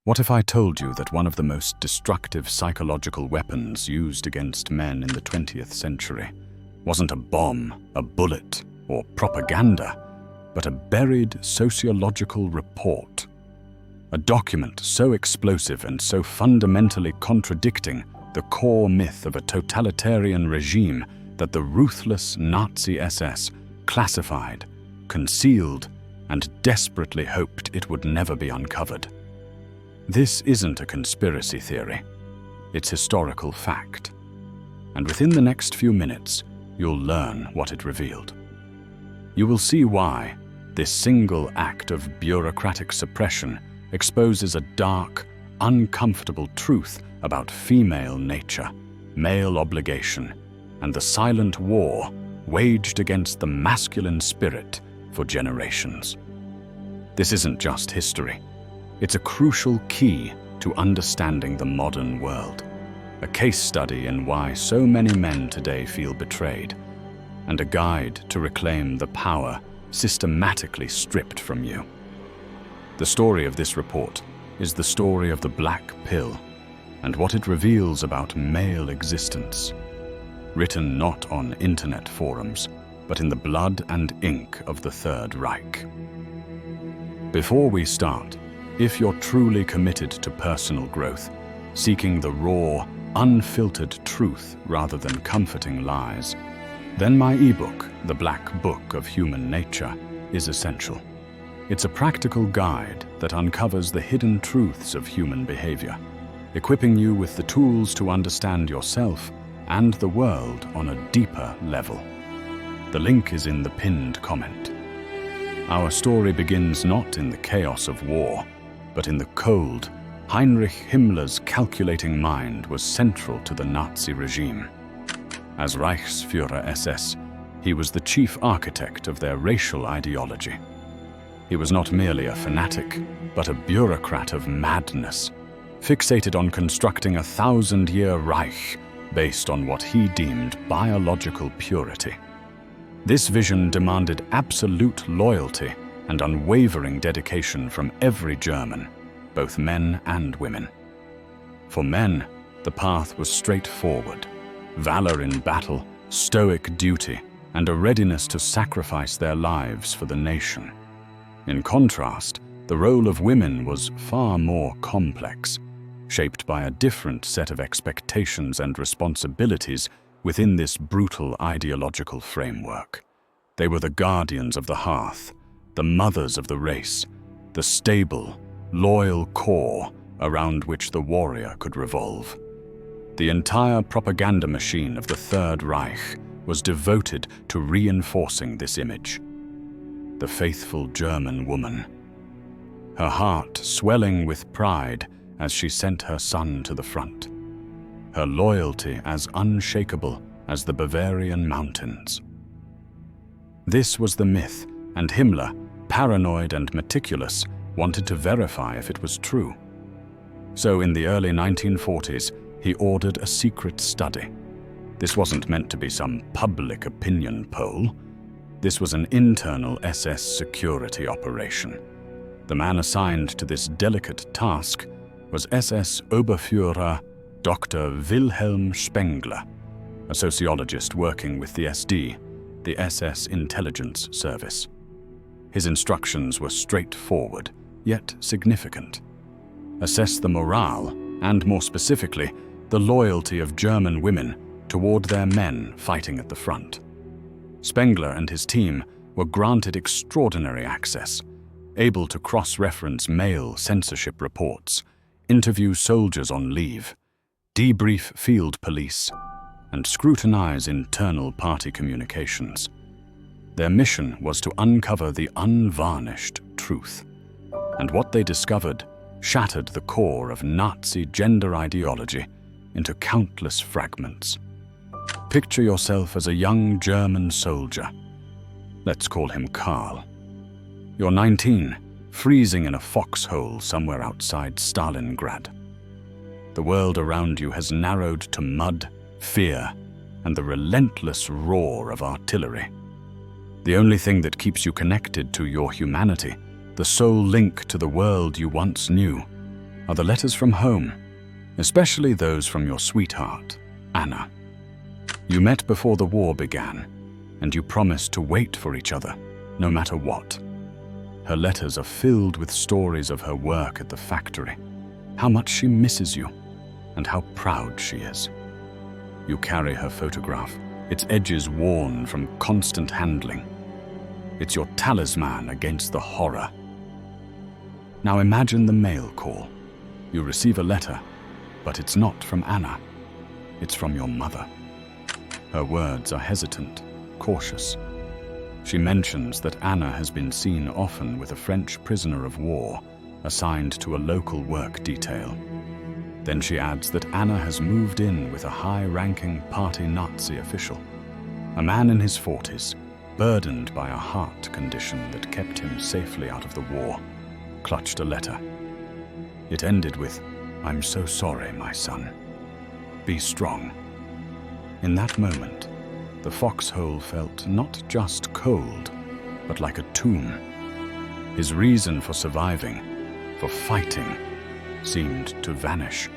What if I told you that one of the most destructive psychological weapons used against men in the 20th century wasn't a bomb, a bullet, or propaganda, but a buried sociological report? A document so explosive and so fundamentally contradicting the core myth of a totalitarian regime that the ruthless Nazi SS classified, concealed, and desperately hoped it would never be uncovered. This isn't a conspiracy theory. It's historical fact. And within the next few minutes, you'll learn what it revealed. You will see why this single act of bureaucratic suppression exposes a dark, uncomfortable truth about female nature, male obligation, and the silent war waged against the masculine spirit for generations. This isn't just history. It's a crucial key to understanding the modern world, a case study in why so many men today feel betrayed, and a guide to reclaim the power systematically stripped from you. The story of this report is the story of the black pill and what it reveals about male existence, written not on internet forums, but in the blood and ink of the Third Reich. Before we start, if you're truly committed to personal growth, seeking the raw, unfiltered truth rather than comforting lies, then my ebook, The Black Book of Human Nature, is essential. It's a practical guide that uncovers the hidden truths of human behavior, equipping you with the tools to understand yourself and the world on a deeper level. The link is in the pinned comment. Our story begins not in the chaos of war, but in the cold, Heinrich Himmler's calculating mind was central to the Nazi regime. As Reichsführer SS, he was the chief architect of their racial ideology. He was not merely a fanatic, but a bureaucrat of madness, fixated on constructing a 1,000-year Reich based on what he deemed biological purity. This vision demanded absolute loyalty and unwavering dedication from every German, both men and women. For men, the path was straightforward: valor in battle, stoic duty, and a readiness to sacrifice their lives for the nation. In contrast, the role of women was far more complex, shaped by a different set of expectations and responsibilities within this brutal ideological framework. They were the guardians of the hearth, the mothers of the race, the stable, loyal core around which the warrior could revolve. The entire propaganda machine of the Third Reich was devoted to reinforcing this image. The faithful German woman, her heart swelling with pride as she sent her son to the front, her loyalty as unshakable as the Bavarian mountains. This was the myth, and Himmler, paranoid and meticulous, wanted to verify if it was true. So in the early 1940s, he ordered a secret study. This wasn't meant to be some public opinion poll. This was an internal SS security operation. The man assigned to this delicate task was SS Oberführer Dr. Wilhelm Spengler, a sociologist working with the SD, the SS Intelligence Service. His instructions were straightforward, yet significant. Assess the morale, and more specifically, the loyalty of German women toward their men fighting at the front. Spengler and his team were granted extraordinary access, able to cross-reference male censorship reports, interview soldiers on leave, debrief field police, and scrutinize internal party communications. Their mission was to uncover the unvarnished truth, and what they discovered shattered the core of Nazi gender ideology into countless fragments. Picture yourself as a young German soldier. Let's call him Karl. You're 19, freezing in a foxhole somewhere outside Stalingrad. The world around you has narrowed to mud, fear, and the relentless roar of artillery. The only thing that keeps you connected to your humanity, the sole link to the world you once knew, are the letters from home, especially those from your sweetheart, Anna. You met before the war began, and you promised to wait for each other, no matter what. Her letters are filled with stories of her work at the factory, how much she misses you, and how proud she is. You carry her photograph, its edges worn from constant handling. It's your talisman against the horror. Now imagine the mail call. You receive a letter, but it's not from Anna. It's from your mother. Her words are hesitant, cautious. She mentions that Anna has been seen often with a French prisoner of war assigned to a local work detail. Then she adds that Anna has moved in with a high-ranking party Nazi official, a man in his 40s, burdened by a heart condition that kept him safely out of the war, clutched a letter. It ended with, "I'm so sorry, my son. Be strong." In that moment, the foxhole felt not just cold, but like a tomb. His reason for surviving, for fighting, seemed to vanish.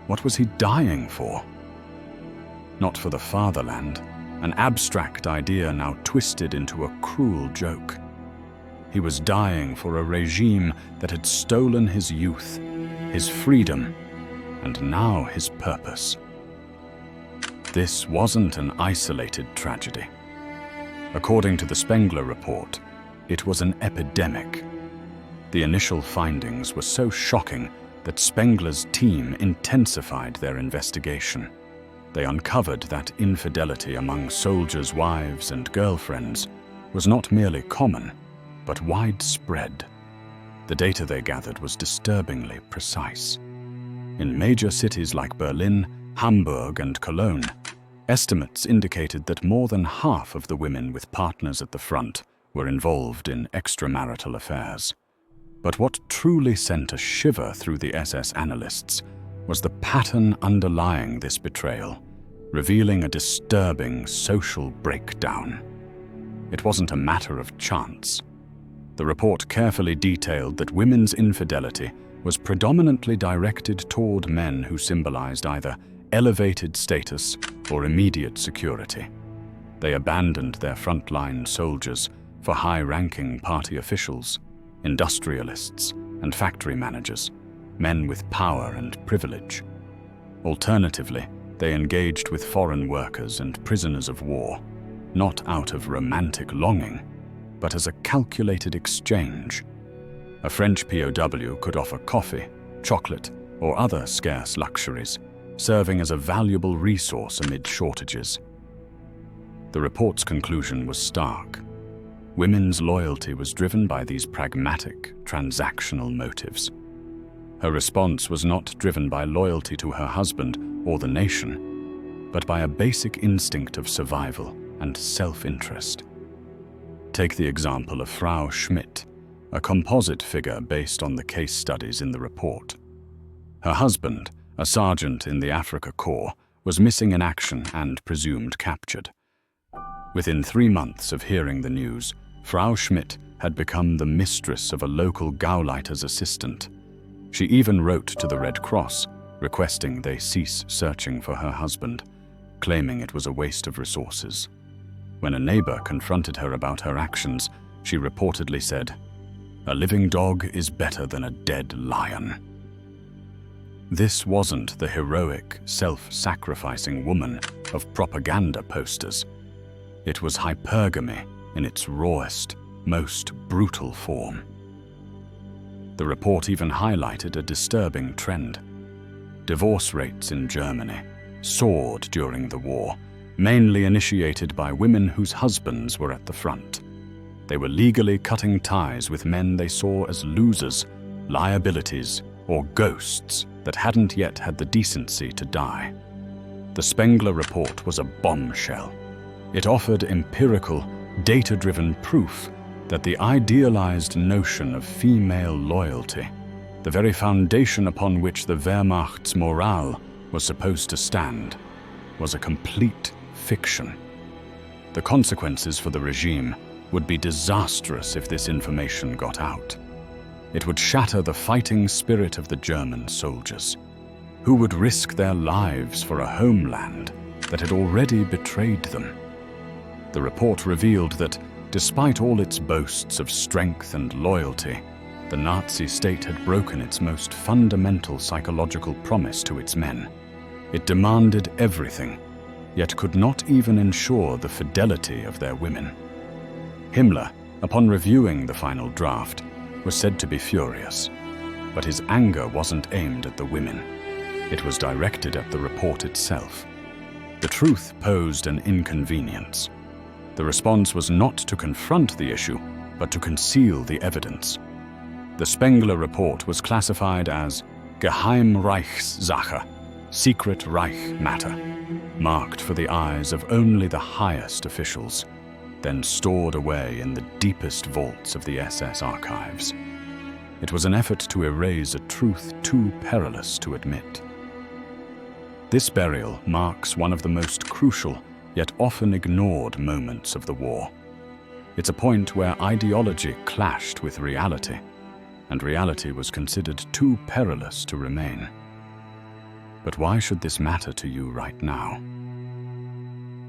What was he dying for? Not for the fatherland, an abstract idea now twisted into a cruel joke. He was dying for a regime that had stolen his youth, his freedom, and now his purpose. This wasn't an isolated tragedy. According to the Spengler report, it was an epidemic. The initial findings were so shocking that Spengler's team intensified their investigation. They uncovered that infidelity among soldiers' wives and girlfriends was not merely common, but widespread. The data they gathered was disturbingly precise. In major cities like Berlin, Hamburg, and Cologne, estimates indicated that more than half of the women with partners at the front were involved in extramarital affairs. But what truly sent a shiver through the SS analysts was the pattern underlying this betrayal, revealing a disturbing social breakdown. It wasn't a matter of chance. The report carefully detailed that women's infidelity was predominantly directed toward men who symbolized either elevated status or immediate security. They abandoned their frontline soldiers for high-ranking party officials, industrialists, and factory managers, men with power and privilege. Alternatively, they engaged with foreign workers and prisoners of war, not out of romantic longing, but as a calculated exchange. A French POW could offer coffee, chocolate, or other scarce luxuries, serving as a valuable resource amid shortages. The report's conclusion was stark. Women's loyalty was driven by these pragmatic, transactional motives. Her response was not driven by loyalty to her husband or the nation, but by a basic instinct of survival and self-interest. Take the example of Frau Schmidt, a composite figure based on the case studies in the report. Her husband, a sergeant in the Afrika Korps, was missing in action and presumed captured. Within 3 months of hearing the news, Frau Schmidt had become the mistress of a local Gauleiter's assistant. She even wrote to the Red Cross, requesting they cease searching for her husband, claiming it was a waste of resources. When a neighbor confronted her about her actions, she reportedly said, "A living dog is better than a dead lion." This wasn't the heroic, self-sacrificing woman of propaganda posters. It was hypergamy in its rawest, most brutal form. The report even highlighted a disturbing trend. Divorce rates in Germany soared during the war, mainly initiated by women whose husbands were at the front. They were legally cutting ties with men they saw as losers, liabilities, or ghosts that hadn't yet had the decency to die. The Spengler report was a bombshell. It offered empirical, data-driven proof that the idealized notion of female loyalty, the very foundation upon which the Wehrmacht's morale was supposed to stand, was a complete fiction. The consequences for the regime would be disastrous if this information got out. It would shatter the fighting spirit of the German soldiers, who would risk their lives for a homeland that had already betrayed them. The report revealed that, despite all its boasts of strength and loyalty, the Nazi state had broken its most fundamental psychological promise to its men. It demanded everything, yet could not even ensure the fidelity of their women. Himmler, upon reviewing the final draft, was said to be furious, but his anger wasn't aimed at the women. It was directed at the report itself. The truth posed an inconvenience. The response was not to confront the issue, but to conceal the evidence. The Spengler report was classified as Geheimreichssache, secret Reich matter, marked for the eyes of only the highest officials, then stored away in the deepest vaults of the SS archives. It was an effort to erase a truth too perilous to admit. This burial marks one of the most crucial, yet often ignored moments of the war. It's a point where ideology clashed with reality, and reality was considered too perilous to remain. But why should this matter to you right now?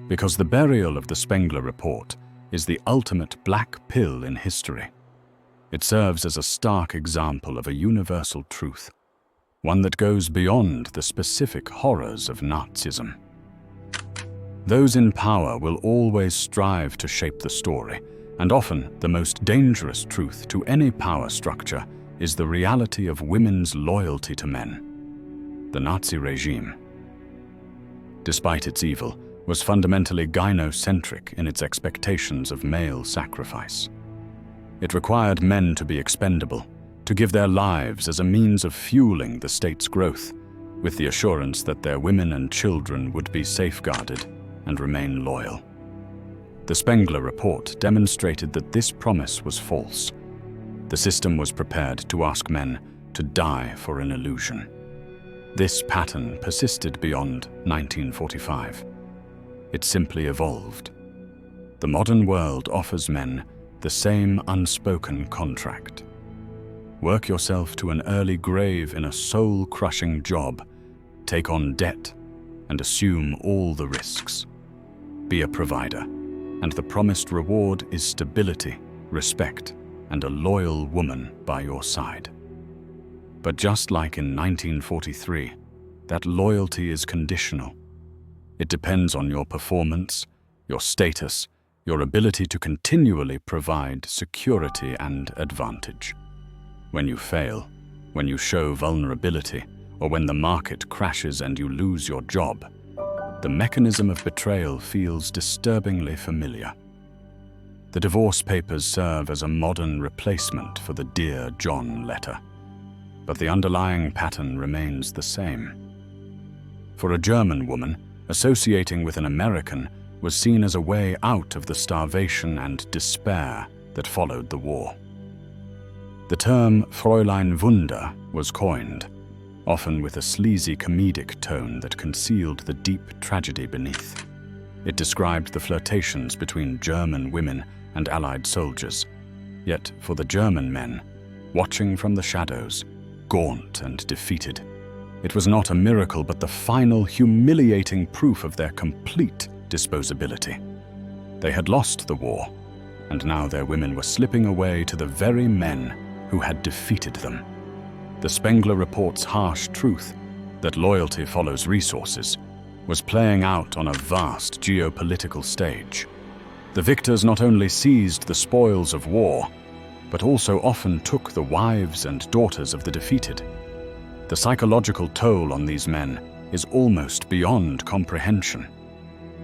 Because the burial of the Spengler report is the ultimate black pill in history. It serves as a stark example of a universal truth, one that goes beyond the specific horrors of Nazism. Those in power will always strive to shape the story, and often the most dangerous truth to any power structure is the reality of women's loyalty to men. The Nazi regime, despite its evil, was fundamentally gynocentric in its expectations of male sacrifice. It required men to be expendable, to give their lives as a means of fueling the state's growth, with the assurance that their women and children would be safeguarded and remain loyal. The Spengler report demonstrated that this promise was false. The system was prepared to ask men to die for an illusion. This pattern persisted beyond 1945. It simply evolved. The modern world offers men the same unspoken contract. Work yourself to an early grave in a soul-crushing job, take on debt, and assume all the risks. Be a provider, and the promised reward is stability, respect, and a loyal woman by your side. But just like in 1943, that loyalty is conditional. It depends on your performance, your status, your ability to continually provide security and advantage. When you fail, when you show vulnerability, or when the market crashes and you lose your job, the mechanism of betrayal feels disturbingly familiar. The divorce papers serve as a modern replacement for the Dear John letter, but the underlying pattern remains the same. For a German woman, associating with an American was seen as a way out of the starvation and despair that followed the war. The term Fräulein Wunder was coined, often with a sleazy comedic tone that concealed the deep tragedy beneath. It described the flirtations between German women and Allied soldiers. Yet for the German men, watching from the shadows, gaunt and defeated, it was not a miracle but the final humiliating proof of their complete disposability. They had lost the war, and now their women were slipping away to the very men who had defeated them. The Spengler report's harsh truth, that loyalty follows resources, was playing out on a vast geopolitical stage. The victors not only seized the spoils of war, but also often took the wives and daughters of the defeated. The psychological toll on these men is almost beyond comprehension.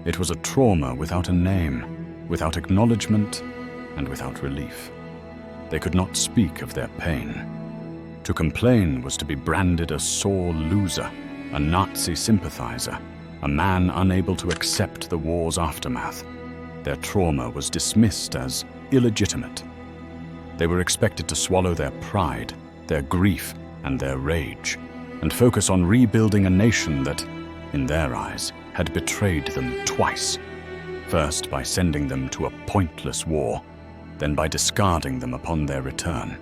It was a trauma without a name, without acknowledgement, and without relief. They could not speak of their pain. To complain was to be branded a sore loser, a Nazi sympathizer, a man unable to accept the war's aftermath. Their trauma was dismissed as illegitimate. They were expected to swallow their pride, their grief, and their rage, and focus on rebuilding a nation that, in their eyes, had betrayed them twice. First by sending them to a pointless war, then by discarding them upon their return.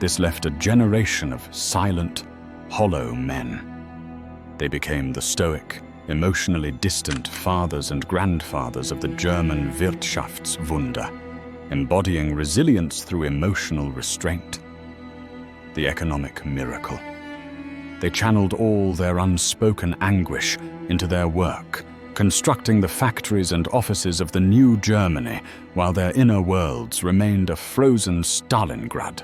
This left a generation of silent, hollow men. They became the stoic, emotionally distant fathers and grandfathers of the German Wirtschaftswunder, embodying resilience through emotional restraint. The economic miracle. They channeled all their unspoken anguish into their work, constructing the factories and offices of the new Germany while their inner worlds remained a frozen Stalingrad.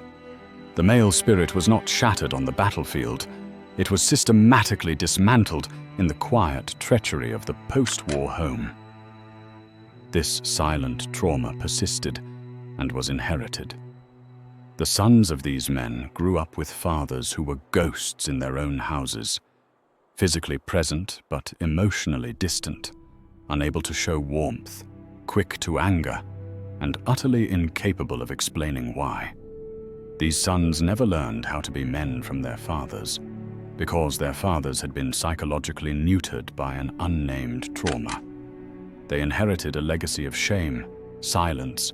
The male spirit was not shattered on the battlefield. It was systematically dismantled in the quiet treachery of the post-war home. This silent trauma persisted and was inherited. The sons of these men grew up with fathers who were ghosts in their own houses, physically present but emotionally distant, unable to show warmth, quick to anger, and utterly incapable of explaining why. These sons never learned how to be men from their fathers, because their fathers had been psychologically neutered by an unnamed trauma. They inherited a legacy of shame, silence,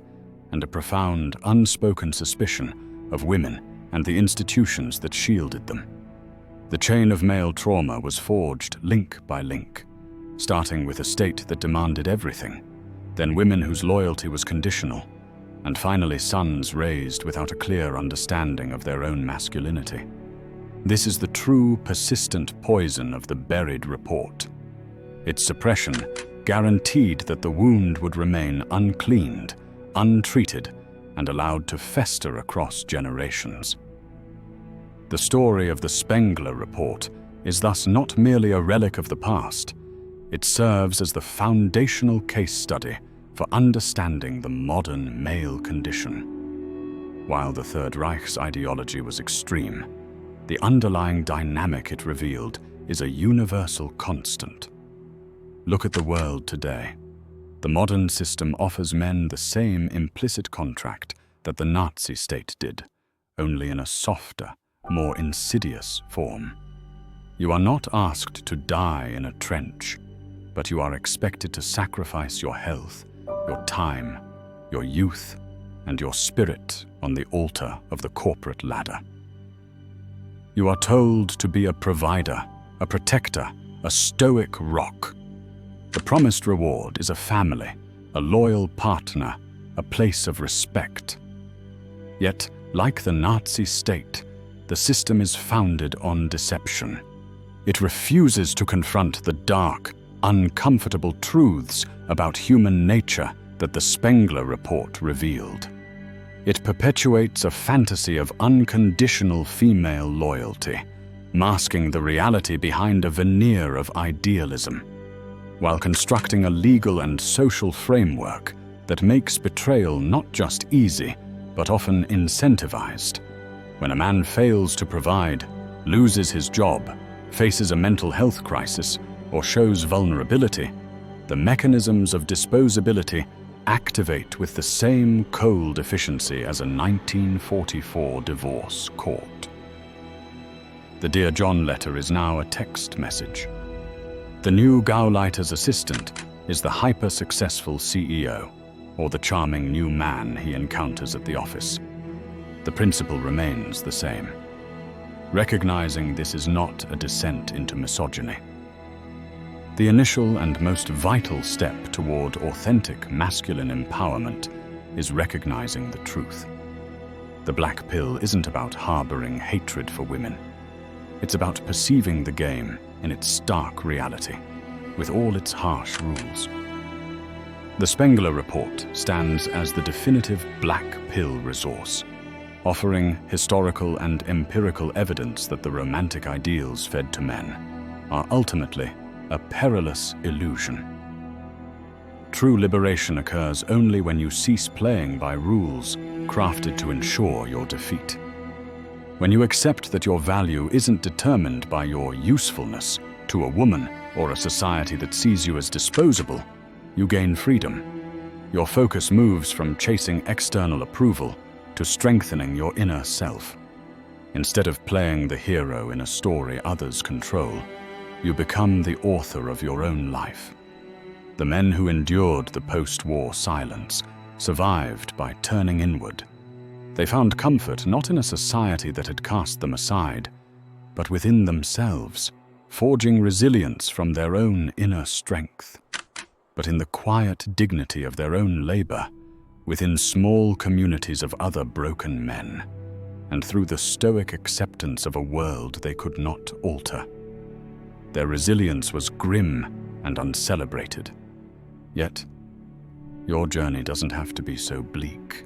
and a profound, unspoken suspicion of women and the institutions that shielded them. The chain of male trauma was forged link by link, starting with a state that demanded everything, then women whose loyalty was conditional, and finally sons raised without a clear understanding of their own masculinity. This is the true, persistent poison of the buried report. Its suppression guaranteed that the wound would remain uncleaned, untreated, and allowed to fester across generations. The story of the Spengler Report is thus not merely a relic of the past. It serves as the foundational case study for understanding the modern male condition. While the Third Reich's ideology was extreme, the underlying dynamic it revealed is a universal constant. Look at the world today. The modern system offers men the same implicit contract that the Nazi state did, only in a softer, more insidious form. You are not asked to die in a trench, but you are expected to sacrifice your health, your time, your youth, and your spirit on the altar of the corporate ladder. You are told to be a provider, a protector, a stoic rock. The promised reward is a family, a loyal partner, a place of respect. Yet, like the Nazi state, the system is founded on deception. It refuses to confront the dark, uncomfortable truths about human nature that the Spengler Report revealed. It perpetuates a fantasy of unconditional female loyalty, masking the reality behind a veneer of idealism, while constructing a legal and social framework that makes betrayal not just easy, but often incentivized. When a man fails to provide, loses his job, faces a mental health crisis, or shows vulnerability, the mechanisms of disposability activate with the same cold efficiency as a 1944 divorce court. The Dear John letter is now a text message. The new Gauleiter's assistant is the hyper-successful CEO, or the charming new man he encounters at the office. The principle remains the same. Recognizing this is not a descent into misogyny. The initial and most vital step toward authentic masculine empowerment is recognizing the truth. The black pill isn't about harboring hatred for women. It's about perceiving the game in its stark reality, with all its harsh rules. The Spengler Report stands as the definitive black pill resource, offering historical and empirical evidence that the romantic ideals fed to men are ultimately a perilous illusion. True liberation occurs only when you cease playing by rules crafted to ensure your defeat. When you accept that your value isn't determined by your usefulness to a woman or a society that sees you as disposable, you gain freedom. Your focus moves from chasing external approval to strengthening your inner self. Instead of playing the hero in a story others control, you become the author of your own life. The men who endured the post-war silence survived by turning inward. They found comfort not in a society that had cast them aside, but within themselves, forging resilience from their own inner strength. But in the quiet dignity of their own labor, within small communities of other broken men, and through the stoic acceptance of a world they could not alter. Their resilience was grim and uncelebrated. Yet, your journey doesn't have to be so bleak.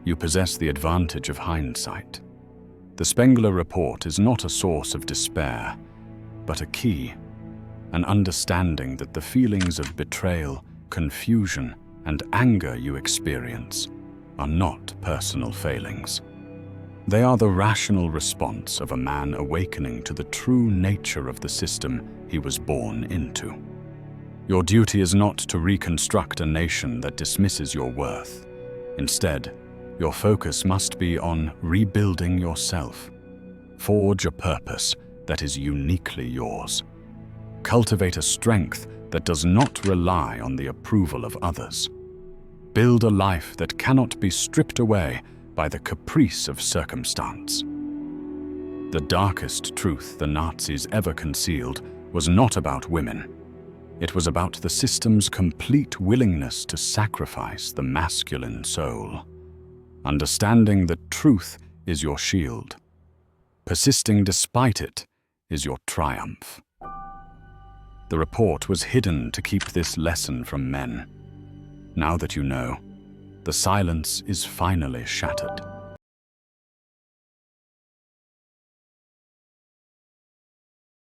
You possess the advantage of hindsight. The Spengler Report is not a source of despair, but a key, an understanding that the feelings of betrayal, confusion, and anger you experience are not personal failings. They are the rational response of a man awakening to the true nature of the system he was born into. Your duty is not to reconstruct a nation that dismisses your worth. Instead, your focus must be on rebuilding yourself. Forge a purpose that is uniquely yours. Cultivate a strength that does not rely on the approval of others. Build a life that cannot be stripped away by the caprice of circumstance. The darkest truth the Nazis ever concealed was not about women. It was about the system's complete willingness to sacrifice the masculine soul. Understanding that truth is your shield. Persisting despite it is your triumph. The report was hidden to keep this lesson from men. Now that you know, the silence is finally shattered.